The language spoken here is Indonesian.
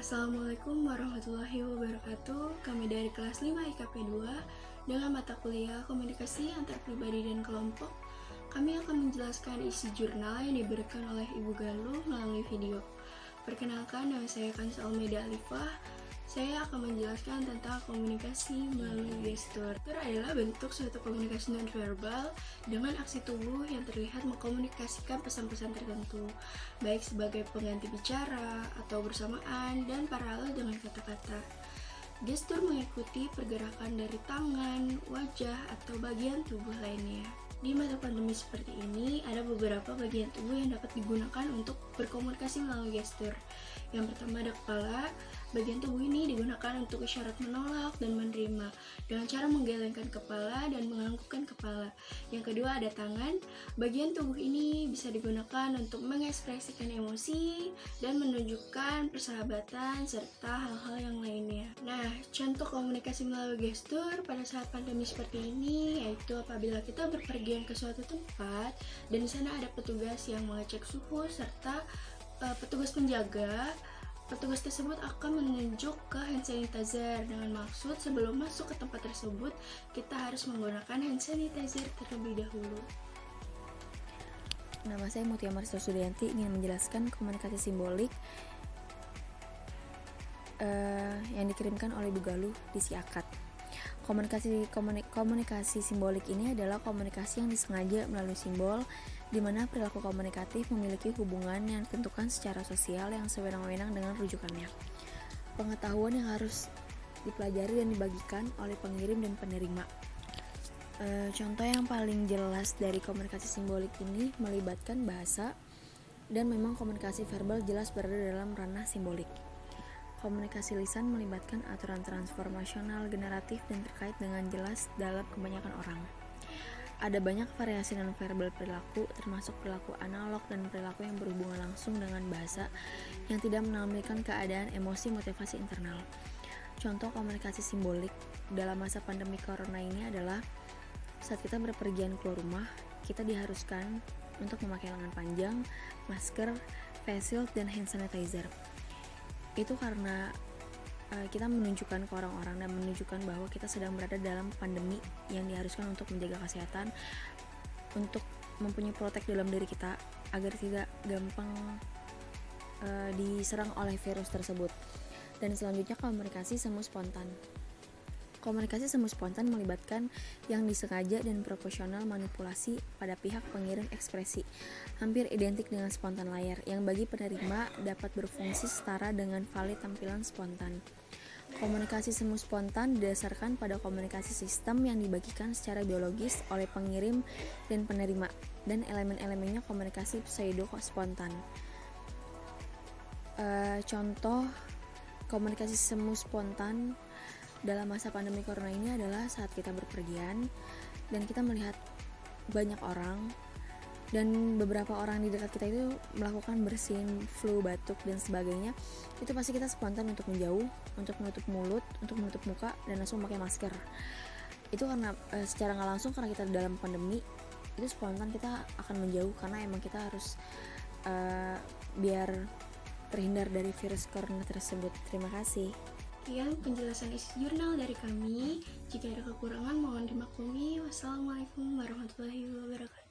Assalamualaikum warahmatullahi wabarakatuh. Kami dari kelas 5 IKP 2 dengan mata kuliah Komunikasi Antar Pribadi dan Kelompok. Kami akan menjelaskan isi jurnal yang diberikan oleh Ibu Galuh melalui video. Perkenalkan, nama saya Kansal Meda Alifah. Saya akan menjelaskan tentang komunikasi melalui gestur. Gestur adalah bentuk suatu komunikasi nonverbal dengan aksi tubuh yang terlihat mengkomunikasikan pesan-pesan tertentu, baik sebagai pengganti bicara atau bersamaan dan paralel dengan kata-kata. Gestur mengikuti pergerakan dari tangan, wajah, atau bagian tubuh lainnya. Di masa pandemi seperti ini, ada beberapa bagian tubuh yang dapat digunakan untuk berkomunikasi melalui gestur. Yang pertama ada kepala. Bagian tubuh ini digunakan untuk isyarat menolak dan menerima dengan cara menggelengkan kepala dan menganggukkan kepala. Yang kedua ada tangan. Bagian tubuh ini bisa digunakan untuk mengekspresikan emosi dan menunjukkan persahabatan serta hal-hal yang lainnya. Nah, contoh komunikasi melalui gestur pada saat pandemi seperti ini yaitu apabila kita berpergian ke suatu tempat dan di sana ada petugas yang mengecek suhu serta petugas penjaga. Petugas tersebut akan menunjuk ke hand sanitizer dengan maksud sebelum masuk ke tempat tersebut kita harus menggunakan hand sanitizer terlebih dahulu. Nama saya Mutia Marisa Sudayanti, ingin menjelaskan komunikasi simbolik yang dikirimkan oleh Bu Galuh di si akad. Komunikasi simbolik ini adalah komunikasi yang disengaja melalui simbol, di mana perilaku komunikatif memiliki hubungan yang ditentukan secara sosial yang sewenang-wenang dengan rujukannya. Pengetahuan yang harus dipelajari dan dibagikan oleh pengirim dan penerima. Contoh yang paling jelas dari komunikasi simbolik ini melibatkan bahasa, dan memang komunikasi verbal jelas berada dalam ranah simbolik. Komunikasi lisan melibatkan aturan transformasional, generatif, dan terkait dengan jelas dalam kebanyakan orang. Ada banyak variasi nonverbal perilaku, termasuk perilaku analog dan perilaku yang berhubungan langsung dengan bahasa yang tidak menampilkan keadaan emosi motivasi internal. Contoh komunikasi simbolik dalam masa pandemi corona ini adalah saat kita berpergian keluar rumah, kita diharuskan untuk memakai lengan panjang, masker, face shield, dan hand sanitizer. Itu karena kita menunjukkan ke orang-orang dan menunjukkan bahwa kita sedang berada dalam pandemi yang diharuskan untuk menjaga kesehatan, untuk mempunyai protek dalam diri kita agar tidak gampang diserang oleh virus tersebut. Dan selanjutnya komunikasi semu spontan. Komunikasi semu spontan melibatkan yang disengaja dan proporsional manipulasi pada pihak pengirim ekspresi, hampir identik dengan spontan layar, yang bagi penerima dapat berfungsi setara dengan valid tampilan spontan. Komunikasi semu spontan didasarkan pada komunikasi sistem yang dibagikan secara biologis oleh pengirim dan penerima, dan elemen-elemennya komunikasi pseudo spontan. Contoh komunikasi semu spontan dalam masa pandemi corona ini adalah saat kita berpergian dan kita melihat banyak orang dan beberapa orang di dekat kita itu melakukan bersin, flu, batuk, dan sebagainya. Itu pasti kita spontan untuk menjauh, untuk menutup mulut, untuk menutup muka, dan langsung pakai masker. Itu karena secara nggak langsung karena kita dalam pandemi, itu spontan kita akan menjauh karena emang kita harus biar terhindar dari virus corona tersebut. Terima kasih. Sekian penjelasan isi jurnal dari kami. Jika ada kekurangan mohon dimaklumi. Wassalamualaikum warahmatullahi wabarakatuh.